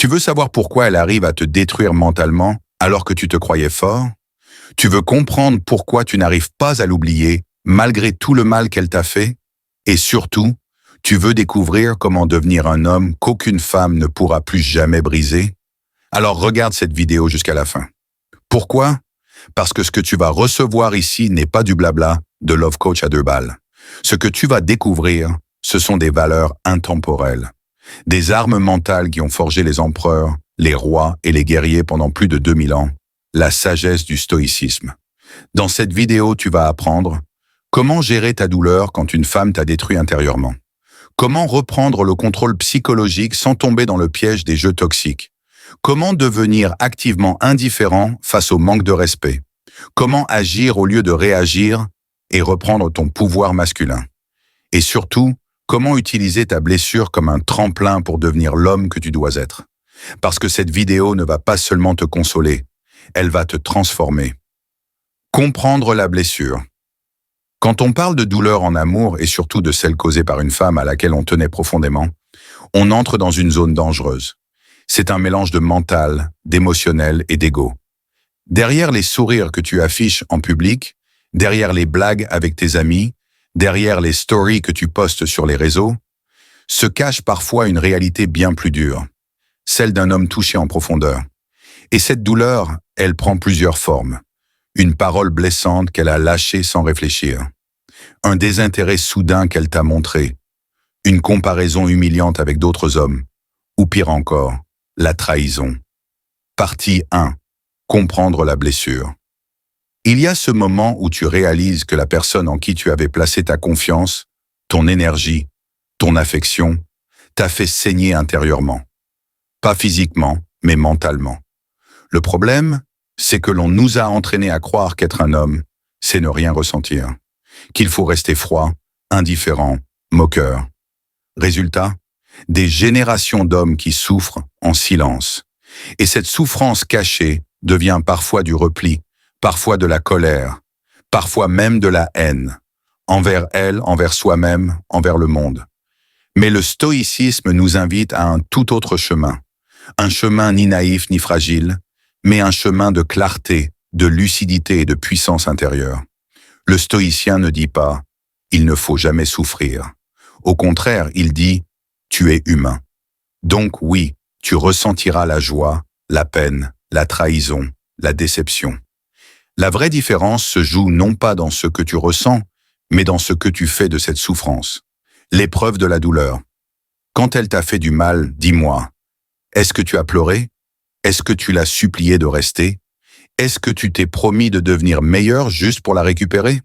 Tu veux savoir pourquoi elle arrive à te détruire mentalement alors que tu te croyais fort? Tu veux comprendre pourquoi tu n'arrives pas à l'oublier malgré tout le mal qu'elle t'a fait? Et surtout, tu veux découvrir comment devenir un homme qu'aucune femme ne pourra plus jamais briser? Alors regarde cette vidéo jusqu'à la fin. Pourquoi? Parce que ce que tu vas recevoir ici n'est pas du blabla de Love Coach à 2 balles. Ce que tu vas découvrir, ce sont des valeurs intemporelles. Des armes mentales qui ont forgé les empereurs, les rois et les guerriers pendant plus de 2000 ans. La sagesse du stoïcisme. Dans cette vidéo, tu vas apprendre comment gérer ta douleur quand une femme t'a détruit intérieurement. Comment reprendre le contrôle psychologique sans tomber dans le piège des jeux toxiques. Comment devenir activement indifférent face au manque de respect. Comment agir au lieu de réagir et reprendre ton pouvoir masculin. Et surtout, comment utiliser ta blessure comme un tremplin pour devenir l'homme que tu dois être. Parce que cette vidéo ne va pas seulement te consoler, elle va te transformer. Comprendre la blessure. Quand on parle de douleur en amour et surtout de celle causée par une femme à laquelle on tenait profondément, on entre dans une zone dangereuse. C'est un mélange de mental, d'émotionnel et d'ego. Derrière les sourires que tu affiches en public, derrière les blagues avec tes amis, derrière les stories que tu postes sur les réseaux, se cache parfois une réalité bien plus dure, celle d'un homme touché en profondeur. Et cette douleur, elle prend plusieurs formes. Une parole blessante qu'elle a lâchée sans réfléchir. Un désintérêt soudain qu'elle t'a montré. Une comparaison humiliante avec d'autres hommes. Ou pire encore, la trahison. Partie 1. Comprendre la blessure. Il y a ce moment où tu réalises que la personne en qui tu avais placé ta confiance, ton énergie, ton affection, t'a fait saigner intérieurement. Pas physiquement, mais mentalement. Le problème, c'est que l'on nous a entraînés à croire qu'être un homme, c'est ne rien ressentir. Qu'il faut rester froid, indifférent, moqueur. Résultat, des générations d'hommes qui souffrent en silence. Et cette souffrance cachée devient parfois du repli, parfois de la colère, parfois même de la haine, envers elle, envers soi-même, envers le monde. Mais le stoïcisme nous invite à un tout autre chemin. Un chemin ni naïf ni fragile, mais un chemin de clarté, de lucidité et de puissance intérieure. Le stoïcien ne dit pas « il ne faut jamais souffrir ». Au contraire, il dit « tu es humain ». Donc oui, tu ressentiras la joie, la peine, la trahison, la déception. La vraie différence se joue non pas dans ce que tu ressens, mais dans ce que tu fais de cette souffrance. L'épreuve de la douleur. Quand elle t'a fait du mal, dis-moi, est-ce que tu as pleuré? Est-ce que tu l'as supplié de rester? Est-ce que tu t'es promis de devenir meilleur juste pour la récupérer?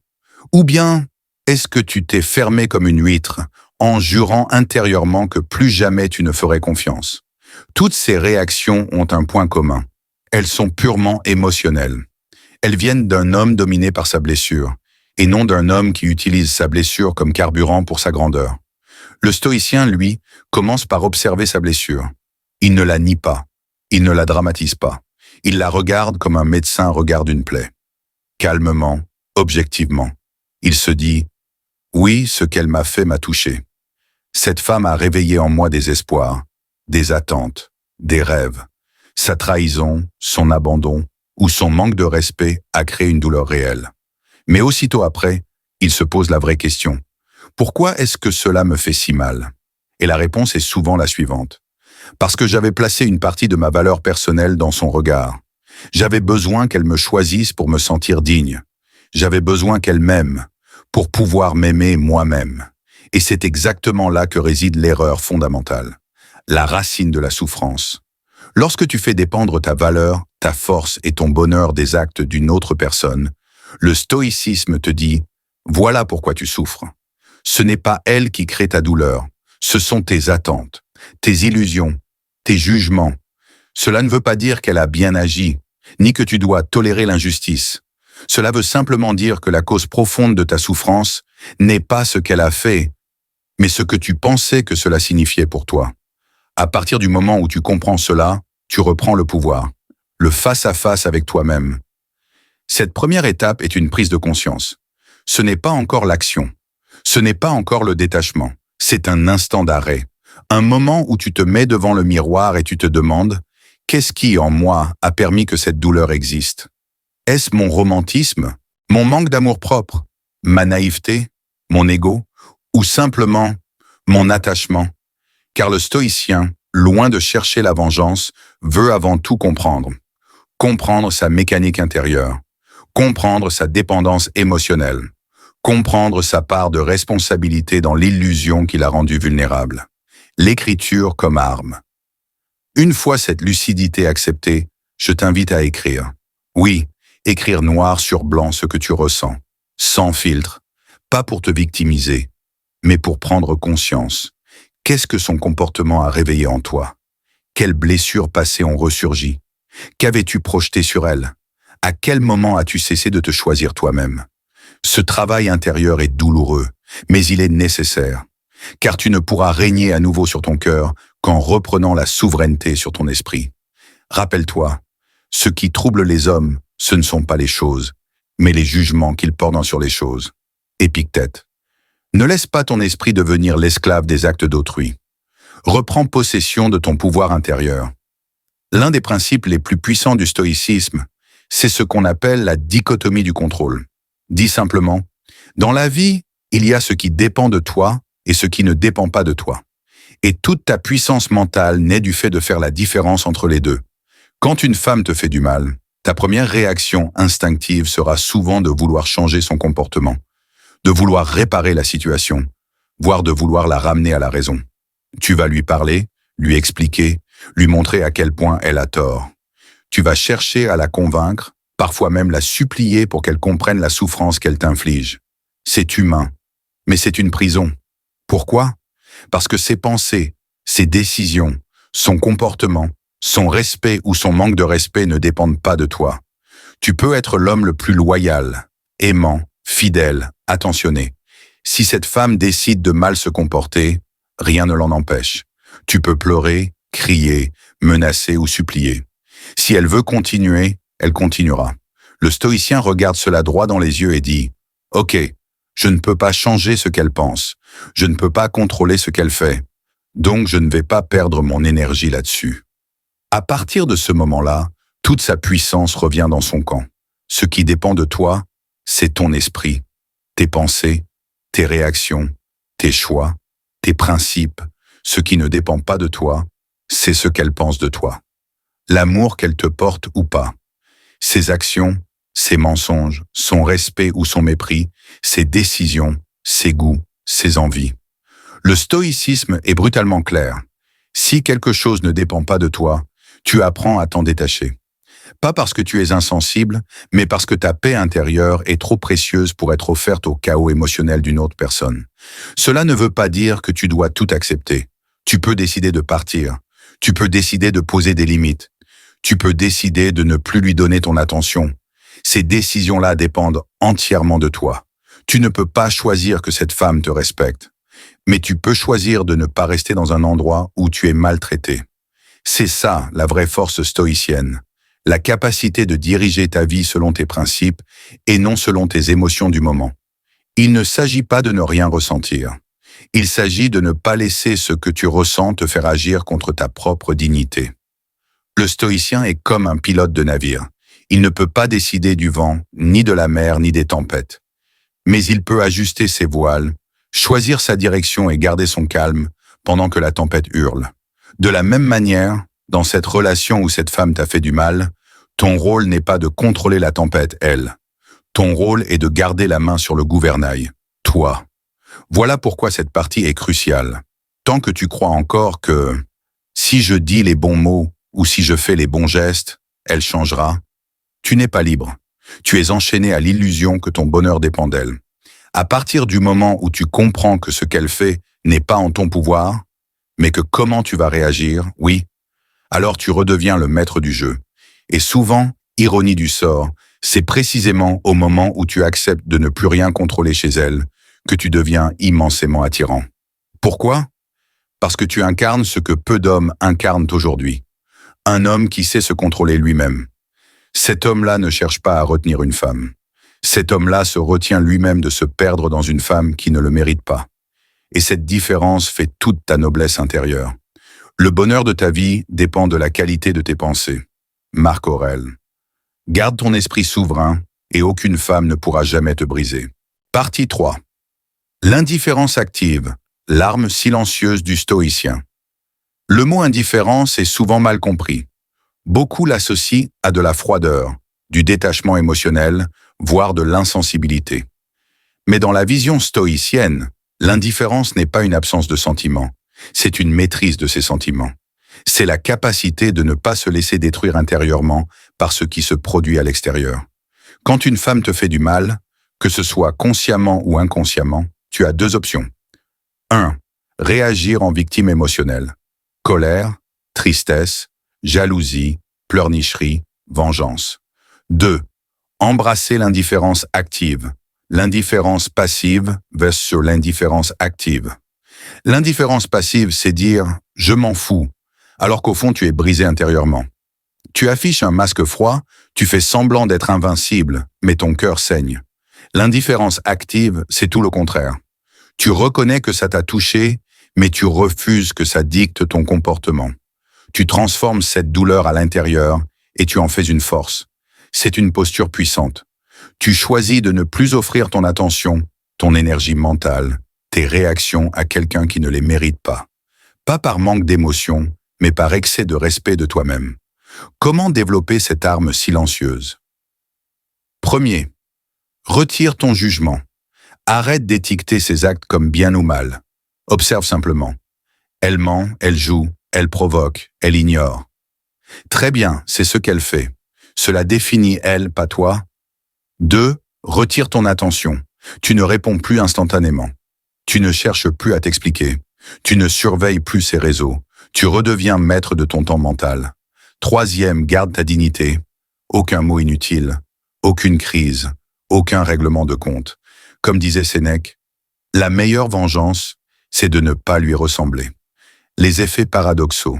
Ou bien, est-ce que tu t'es fermé comme une huître en jurant intérieurement que plus jamais tu ne ferais confiance? Toutes ces réactions ont un point commun. Elles sont purement émotionnelles. Elles viennent d'un homme dominé par sa blessure, et non d'un homme qui utilise sa blessure comme carburant pour sa grandeur. Le stoïcien, lui, commence par observer sa blessure. Il ne la nie pas. Il ne la dramatise pas. Il la regarde comme un médecin regarde une plaie. Calmement, objectivement. Il se dit « Oui, ce qu'elle m'a fait m'a touché. Cette femme a réveillé en moi des espoirs, des attentes, des rêves. Sa trahison, son abandon ou son manque de respect a créé une douleur réelle. » Mais aussitôt après, il se pose la vraie question. Pourquoi est-ce que cela me fait si mal? Et la réponse est souvent la suivante. Parce que j'avais placé une partie de ma valeur personnelle dans son regard. J'avais besoin qu'elle me choisisse pour me sentir digne. J'avais besoin qu'elle m'aime, pour pouvoir m'aimer moi-même. Et c'est exactement là que réside l'erreur fondamentale, la racine de la souffrance. Lorsque tu fais dépendre ta valeur, ta force et ton bonheur des actes d'une autre personne, le stoïcisme te dit « Voilà pourquoi tu souffres. Ce n'est pas elle qui crée ta douleur, ce sont tes attentes. Tes illusions, tes jugements. Cela ne veut pas dire qu'elle a bien agi, ni que tu dois tolérer l'injustice. Cela veut simplement dire que la cause profonde de ta souffrance n'est pas ce qu'elle a fait, mais ce que tu pensais que cela signifiait pour toi. À partir du moment où tu comprends cela, tu reprends le pouvoir, le face-à-face avec toi-même. Cette première étape est une prise de conscience. Ce n'est pas encore l'action. Ce n'est pas encore le détachement. C'est un instant d'arrêt. Un moment où tu te mets devant le miroir et tu te demandes « Qu'est-ce qui, en moi, a permis que cette douleur existe ? Est-ce mon romantisme, mon manque d'amour-propre, ma naïveté, mon ego, ou simplement mon attachement ?» Car le stoïcien, loin de chercher la vengeance, veut avant tout comprendre. Comprendre sa mécanique intérieure, comprendre sa dépendance émotionnelle, comprendre sa part de responsabilité dans l'illusion qui l'a rendu vulnérable. L'écriture comme arme. Une fois cette lucidité acceptée, je t'invite à écrire. Oui, écrire noir sur blanc ce que tu ressens, sans filtre, pas pour te victimiser, mais pour prendre conscience. Qu'est-ce que son comportement a réveillé en toi? Quelles blessures passées ont ressurgi? Qu'avais-tu projeté sur elle? À quel moment as-tu cessé de te choisir toi-même? Ce travail intérieur est douloureux, mais il est nécessaire, car tu ne pourras régner à nouveau sur ton cœur qu'en reprenant la souveraineté sur ton esprit. Rappelle-toi, ce qui trouble les hommes, ce ne sont pas les choses, mais les jugements qu'ils portent sur les choses. Épictète. Ne laisse pas ton esprit devenir l'esclave des actes d'autrui. Reprends possession de ton pouvoir intérieur. L'un des principes les plus puissants du stoïcisme, c'est ce qu'on appelle la dichotomie du contrôle. Dit simplement, dans la vie, il y a ce qui dépend de toi et ce qui ne dépend pas de toi. Et toute ta puissance mentale naît du fait de faire la différence entre les deux. Quand une femme te fait du mal, ta première réaction instinctive sera souvent de vouloir changer son comportement, de vouloir réparer la situation, voire de vouloir la ramener à la raison. Tu vas lui parler, lui expliquer, lui montrer à quel point elle a tort. Tu vas chercher à la convaincre, parfois même la supplier pour qu'elle comprenne la souffrance qu'elle t'inflige. C'est humain, mais c'est une prison. Pourquoi? Parce que ses pensées, ses décisions, son comportement, son respect ou son manque de respect ne dépendent pas de toi. Tu peux être l'homme le plus loyal, aimant, fidèle, attentionné. Si cette femme décide de mal se comporter, rien ne l'en empêche. Tu peux pleurer, crier, menacer ou supplier. Si elle veut continuer, elle continuera. Le stoïcien regarde cela droit dans les yeux et dit « Ok, je ne peux pas changer ce qu'elle pense, je ne peux pas contrôler ce qu'elle fait, donc je ne vais pas perdre mon énergie là-dessus. » À partir de ce moment-là, toute sa puissance revient dans son camp. Ce qui dépend de toi, c'est ton esprit, tes pensées, tes réactions, tes choix, tes principes. Ce qui ne dépend pas de toi, c'est ce qu'elle pense de toi. L'amour qu'elle te porte ou pas. Ses actions, ses mensonges, son respect ou son mépris, ses décisions, ses goûts, ses envies. Le stoïcisme est brutalement clair. Si quelque chose ne dépend pas de toi, tu apprends à t'en détacher. Pas parce que tu es insensible, mais parce que ta paix intérieure est trop précieuse pour être offerte au chaos émotionnel d'une autre personne. Cela ne veut pas dire que tu dois tout accepter. Tu peux décider de partir. Tu peux décider de poser des limites. Tu peux décider de ne plus lui donner ton attention. Ces décisions-là dépendent entièrement de toi. Tu ne peux pas choisir que cette femme te respecte. Mais tu peux choisir de ne pas rester dans un endroit où tu es maltraité. C'est ça, la vraie force stoïcienne. La capacité de diriger ta vie selon tes principes et non selon tes émotions du moment. Il ne s'agit pas de ne rien ressentir. Il s'agit de ne pas laisser ce que tu ressens te faire agir contre ta propre dignité. Le stoïcien est comme un pilote de navire. Il ne peut pas décider du vent, ni de la mer, ni des tempêtes. Mais il peut ajuster ses voiles, choisir sa direction et garder son calme pendant que la tempête hurle. De la même manière, dans cette relation où cette femme t'a fait du mal, ton rôle n'est pas de contrôler la tempête, elle. Ton rôle est de garder la main sur le gouvernail, toi. Voilà pourquoi cette partie est cruciale. Tant que tu crois encore que si je dis les bons mots ou si je fais les bons gestes, elle changera, tu n'es pas libre. Tu es enchaîné à l'illusion que ton bonheur dépend d'elle. À partir du moment où tu comprends que ce qu'elle fait n'est pas en ton pouvoir, mais que comment tu vas réagir, oui, alors tu redeviens le maître du jeu. Et souvent, ironie du sort, c'est précisément au moment où tu acceptes de ne plus rien contrôler chez elle que tu deviens immensément attirant. Pourquoi? Parce que tu incarnes ce que peu d'hommes incarnent aujourd'hui. Un homme qui sait se contrôler lui-même. Cet homme-là ne cherche pas à retenir une femme. Cet homme-là se retient lui-même de se perdre dans une femme qui ne le mérite pas. Et cette différence fait toute ta noblesse intérieure. Le bonheur de ta vie dépend de la qualité de tes pensées. Marc Aurèle. Garde ton esprit souverain et aucune femme ne pourra jamais te briser. Partie 3. L'indifférence active, l'arme silencieuse du stoïcien. Le mot indifférence est souvent mal compris. Beaucoup l'associent à de la froideur, du détachement émotionnel, voire de l'insensibilité. Mais dans la vision stoïcienne, l'indifférence n'est pas une absence de sentiments, c'est une maîtrise de ses sentiments. C'est la capacité de ne pas se laisser détruire intérieurement par ce qui se produit à l'extérieur. Quand une femme te fait du mal, que ce soit consciemment ou inconsciemment, tu as deux options. 1. Réagir en victime émotionnelle. Colère, tristesse, jalousie, pleurnicherie, vengeance. 2. Embrasser l'indifférence active. L'indifférence passive versus l'indifférence active. L'indifférence passive, c'est dire « je m'en fous », alors qu'au fond tu es brisé intérieurement. Tu affiches un masque froid, tu fais semblant d'être invincible, mais ton cœur saigne. L'indifférence active, c'est tout le contraire. Tu reconnais que ça t'a touché, mais tu refuses que ça dicte ton comportement. Tu transformes cette douleur à l'intérieur et tu en fais une force. C'est une posture puissante. Tu choisis de ne plus offrir ton attention, ton énergie mentale, tes réactions à quelqu'un qui ne les mérite pas. Pas par manque d'émotion, mais par excès de respect de toi-même. Comment développer cette arme silencieuse? 1er, retire ton jugement. Arrête d'étiqueter ses actes comme bien ou mal. Observe simplement. Elle ment, elle joue, elle provoque, elle ignore. Très bien, c'est ce qu'elle fait. Cela définit elle, pas toi. 2. Retire ton attention. Tu ne réponds plus instantanément. Tu ne cherches plus à t'expliquer. Tu ne surveilles plus ses réseaux. Tu redeviens maître de ton temps mental. 3e, garde ta dignité. Aucun mot inutile. Aucune crise. Aucun règlement de compte. Comme disait Sénèque, la meilleure vengeance, c'est de ne pas lui ressembler. Les effets paradoxaux.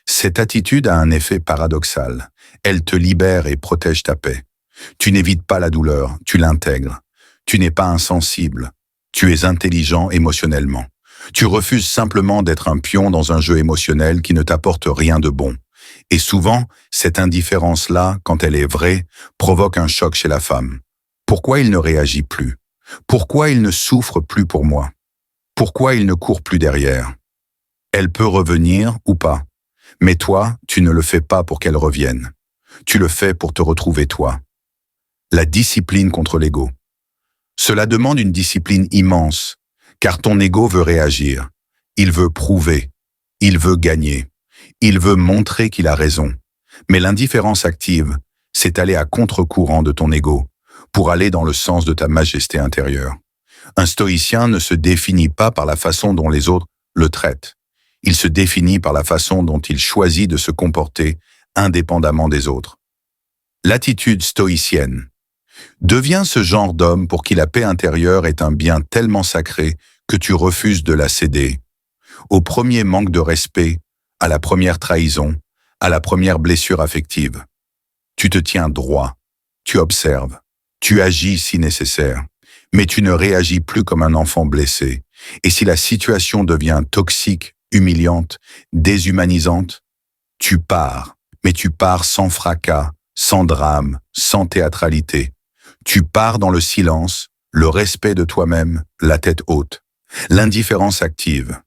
Cette attitude a un effet paradoxal. Elle te libère et protège ta paix. Tu n'évites pas la douleur, tu l'intègres. Tu n'es pas insensible. Tu es intelligent émotionnellement. Tu refuses simplement d'être un pion dans un jeu émotionnel qui ne t'apporte rien de bon. Et souvent, cette indifférence-là, quand elle est vraie, provoque un choc chez la femme. Pourquoi il ne réagit plus? Pourquoi il ne souffre plus pour moi? Pourquoi il ne court plus derrière? Elle peut revenir ou pas. Mais toi, tu ne le fais pas pour qu'elle revienne. Tu le fais pour te retrouver toi. La discipline contre l'ego. Cela demande une discipline immense, car ton ego veut réagir. Il veut prouver. Il veut gagner. Il veut montrer qu'il a raison. Mais l'indifférence active, c'est aller à contre-courant de ton ego, pour aller dans le sens de ta majesté intérieure. Un stoïcien ne se définit pas par la façon dont les autres le traitent. Il se définit par la façon dont il choisit de se comporter indépendamment des autres. L'attitude stoïcienne. Deviens ce genre d'homme pour qui la paix intérieure est un bien tellement sacré que tu refuses de la céder. Au premier manque de respect, à la première trahison, à la première blessure affective. Tu te tiens droit, tu observes, tu agis si nécessaire, mais tu ne réagis plus comme un enfant blessé. Et si la situation devient toxique, humiliante, déshumanisante, tu pars, mais tu pars sans fracas, sans drame, sans théâtralité. Tu pars dans le silence, le respect de toi-même, la tête haute. L'indifférence active.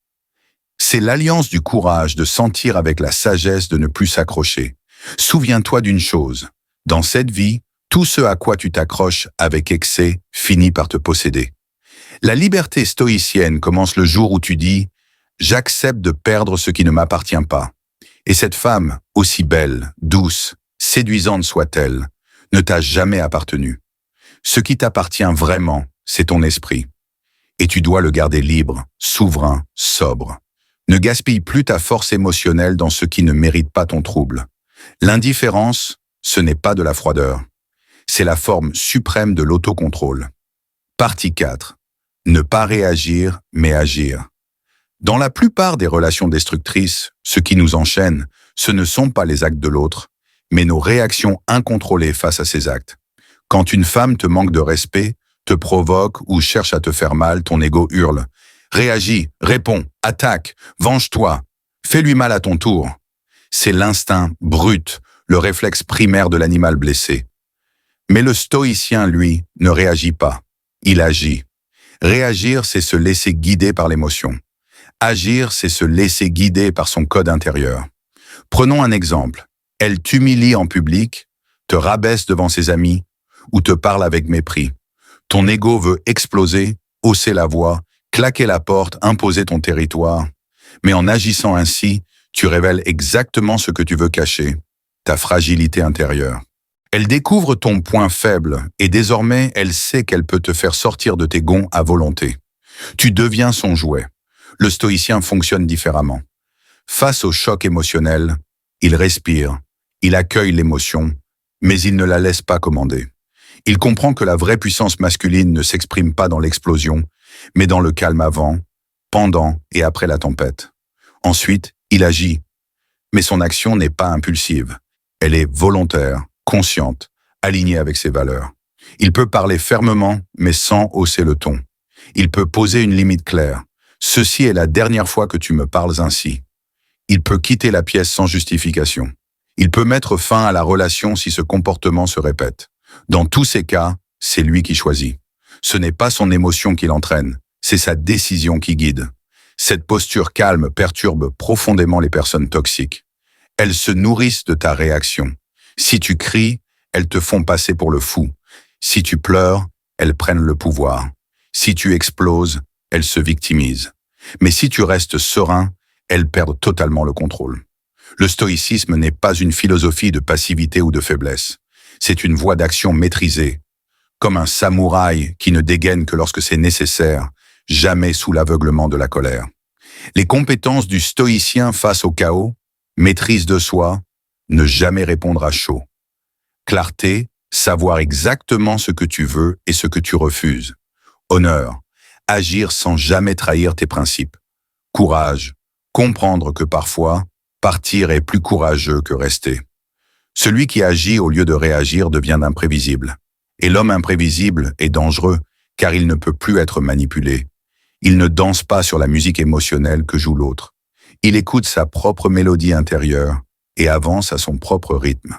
C'est l'alliance du courage de sentir avec la sagesse de ne plus s'accrocher. Souviens-toi d'une chose. Dans cette vie, tout ce à quoi tu t'accroches avec excès finit par te posséder. La liberté stoïcienne commence le jour où tu dis « J'accepte de perdre ce qui ne m'appartient pas ». Et cette femme, aussi belle, douce, séduisante soit-elle, ne t'a jamais appartenu. Ce qui t'appartient vraiment, c'est ton esprit. Et tu dois le garder libre, souverain, sobre. Ne gaspille plus ta force émotionnelle dans ce qui ne mérite pas ton trouble. L'indifférence, ce n'est pas de la froideur. C'est la forme suprême de l'autocontrôle. Partie 4. Ne pas réagir, mais agir. Dans la plupart des relations destructrices, ce qui nous enchaîne, ce ne sont pas les actes de l'autre, mais nos réactions incontrôlées face à ces actes. Quand une femme te manque de respect, te provoque ou cherche à te faire mal, ton ego hurle. Réagis, réponds, attaque, venge-toi, fais-lui mal à ton tour. C'est l'instinct brut, le réflexe primaire de l'animal blessé. Mais le stoïcien, lui, ne réagit pas. Il agit. Réagir, c'est se laisser guider par l'émotion. Agir, c'est se laisser guider par son code intérieur. Prenons un exemple. Elle t'humilie en public, te rabaisse devant ses amis ou te parle avec mépris. Ton ego veut exploser, hausser la voix, claquer la porte, imposer ton territoire. Mais en agissant ainsi, tu révèles exactement ce que tu veux cacher, ta fragilité intérieure. Elle découvre ton point faible et désormais elle sait qu'elle peut te faire sortir de tes gonds à volonté. Tu deviens son jouet. Le stoïcien fonctionne différemment. Face au choc émotionnel, il respire, il accueille l'émotion, mais il ne la laisse pas commander. Il comprend que la vraie puissance masculine ne s'exprime pas dans l'explosion, mais dans le calme avant, pendant et après la tempête. Ensuite, il agit, mais son action n'est pas impulsive. Elle est volontaire, consciente, alignée avec ses valeurs. Il peut parler fermement, mais sans hausser le ton. Il peut poser une limite claire. Ceci est la dernière fois que tu me parles ainsi. Il peut quitter la pièce sans justification. Il peut mettre fin à la relation si ce comportement se répète. Dans tous ces cas, c'est lui qui choisit. Ce n'est pas son émotion qui l'entraîne, c'est sa décision qui guide. Cette posture calme perturbe profondément les personnes toxiques. Elles se nourrissent de ta réaction. Si tu cries, elles te font passer pour le fou. Si tu pleures, elles prennent le pouvoir. Si tu exploses, elles se victimisent. Mais si tu restes serein, elles perdent totalement le contrôle. Le stoïcisme n'est pas une philosophie de passivité ou de faiblesse. C'est une voie d'action maîtrisée, comme un samouraï qui ne dégaine que lorsque c'est nécessaire, jamais sous l'aveuglement de la colère. Les compétences du stoïcien face au chaos, maîtrise de soi, ne jamais répondre à chaud. Clarté, savoir exactement ce que tu veux et ce que tu refuses. Honneur, agir sans jamais trahir tes principes. Courage, comprendre que parfois, partir est plus courageux que rester. Celui qui agit au lieu de réagir devient imprévisible. Et l'homme imprévisible est dangereux car il ne peut plus être manipulé. Il ne danse pas sur la musique émotionnelle que joue l'autre. Il écoute sa propre mélodie intérieure et avance à son propre rythme.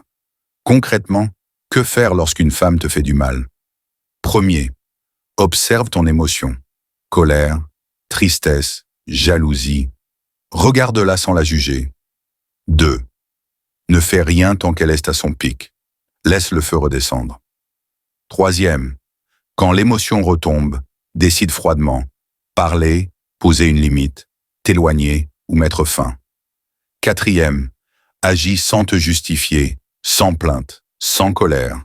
Concrètement, que faire lorsqu'une femme te fait du mal? Premier, observe ton émotion. Colère, tristesse, jalousie. Regarde-la sans la juger. 2. Ne fais rien tant qu'elle est à son pic. Laisse le feu redescendre. Troisième, quand l'émotion retombe, décide froidement. Parler, poser une limite, t'éloigner ou mettre fin. Quatrième, agis sans te justifier, sans plainte, sans colère.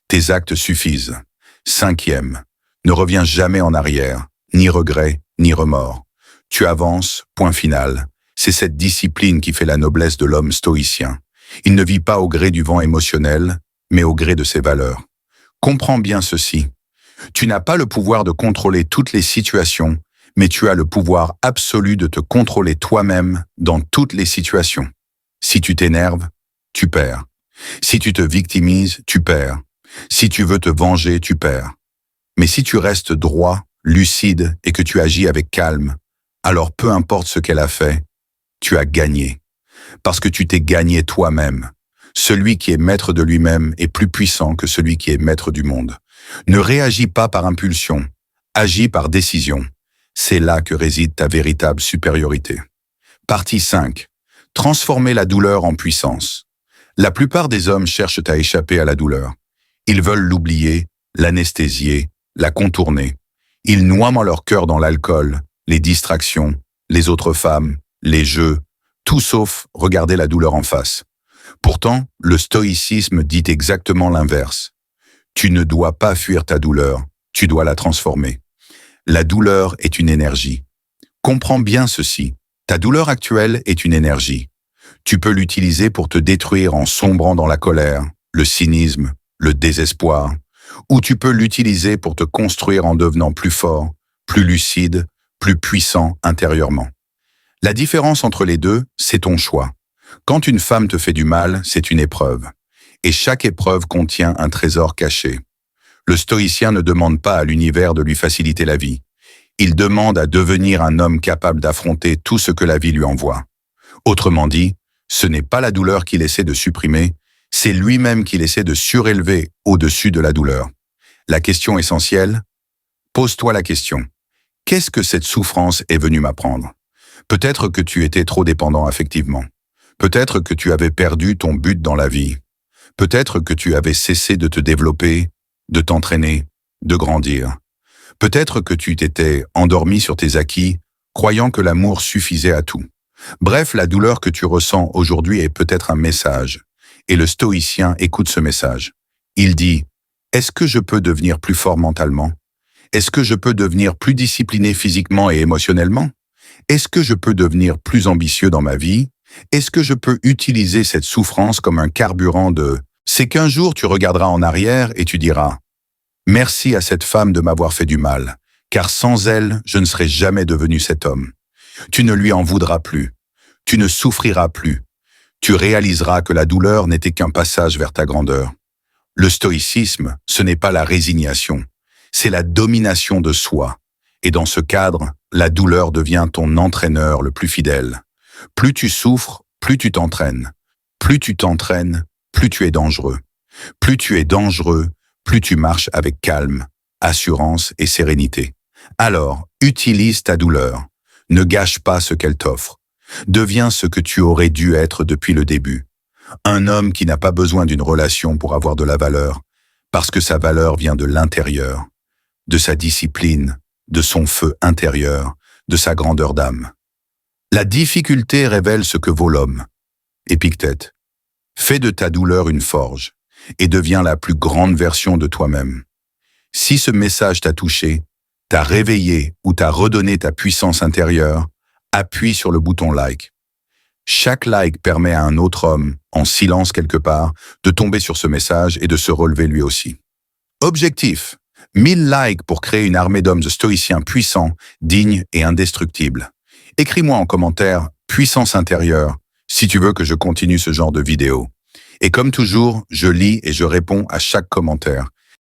Tes actes suffisent. Cinquième, ne reviens jamais en arrière, ni regret, ni remords. Tu avances, point final. C'est cette discipline qui fait la noblesse de l'homme stoïcien. Il ne vit pas au gré du vent émotionnel, mais au gré de ses valeurs. Comprends bien ceci. Tu n'as pas le pouvoir de contrôler toutes les situations, mais tu as le pouvoir absolu de te contrôler toi-même dans toutes les situations. Si tu t'énerves, tu perds. Si tu te victimises, tu perds. Si tu veux te venger, tu perds. Mais si tu restes droit, lucide et que tu agis avec calme, alors peu importe ce qu'elle a fait, tu as gagné. Parce que tu t'es gagné toi-même. Celui qui est maître de lui-même est plus puissant que celui qui est maître du monde. Ne réagis pas par impulsion, agis par décision. C'est là que réside ta véritable supériorité. Partie 5. Transformer la douleur en puissance. La plupart des hommes cherchent à échapper à la douleur. Ils veulent l'oublier, l'anesthésier, la contourner. Ils noient leur cœur dans l'alcool, les distractions, les autres femmes, les jeux, tout sauf regarder la douleur en face. Pourtant, le stoïcisme dit exactement l'inverse. Tu ne dois pas fuir ta douleur, tu dois la transformer. La douleur est une énergie. Comprends bien ceci. Ta douleur actuelle est une énergie. Tu peux l'utiliser pour te détruire en sombrant dans la colère, le cynisme, le désespoir, ou tu peux l'utiliser pour te construire en devenant plus fort, plus lucide, plus puissant intérieurement. La différence entre les deux, c'est ton choix. Quand une femme te fait du mal, c'est une épreuve. Et chaque épreuve contient un trésor caché. Le stoïcien ne demande pas à l'univers de lui faciliter la vie. Il demande à devenir un homme capable d'affronter tout ce que la vie lui envoie. Autrement dit, ce n'est pas la douleur qu'il essaie de supprimer, c'est lui-même qu'il essaie de surélever au-dessus de la douleur. La question essentielle? Pose-toi la question. Qu'est-ce que cette souffrance est venue m'apprendre? Peut-être que tu étais trop dépendant affectivement. Peut-être que tu avais perdu ton but dans la vie. Peut-être que tu avais cessé de te développer, de t'entraîner, de grandir. Peut-être que tu t'étais endormi sur tes acquis, croyant que l'amour suffisait à tout. Bref, la douleur que tu ressens aujourd'hui est peut-être un message. Et le stoïcien écoute ce message. Il dit, est-ce que je peux devenir plus fort mentalement? Est-ce que je peux devenir plus discipliné physiquement et émotionnellement? Est-ce que je peux devenir plus ambitieux dans ma vie? Est-ce que je peux utiliser cette souffrance comme un carburant de... C'est qu'un jour tu regarderas en arrière et tu diras « Merci à cette femme de m'avoir fait du mal, car sans elle, je ne serais jamais devenu cet homme. » Tu ne lui en voudras plus. Tu ne souffriras plus. Tu réaliseras que la douleur n'était qu'un passage vers ta grandeur. Le stoïcisme, ce n'est pas la résignation, c'est la domination de soi. Et dans ce cadre, la douleur devient ton entraîneur le plus fidèle. Plus tu souffres, plus tu t'entraînes. Plus tu t'entraînes, plus tu es dangereux. Plus tu es dangereux, plus tu marches avec calme, assurance et sérénité. Alors, utilise ta douleur. Ne gâche pas ce qu'elle t'offre. Deviens ce que tu aurais dû être depuis le début. Un homme qui n'a pas besoin d'une relation pour avoir de la valeur, parce que sa valeur vient de l'intérieur, de sa discipline, de son feu intérieur, de sa grandeur d'âme. La difficulté révèle ce que vaut l'homme. Épictète. Fais de ta douleur une forge et deviens la plus grande version de toi-même. Si ce message t'a touché, t'a réveillé ou t'a redonné ta puissance intérieure, appuie sur le bouton like. Chaque like permet à un autre homme, en silence quelque part, de tomber sur ce message et de se relever lui aussi. Objectif: 1000 likes pour créer une armée d'hommes stoïciens puissants, dignes et indestructibles. Écris-moi en commentaire « Puissance intérieure » si tu veux que je continue ce genre de vidéo. Et comme toujours, je lis et je réponds à chaque commentaire.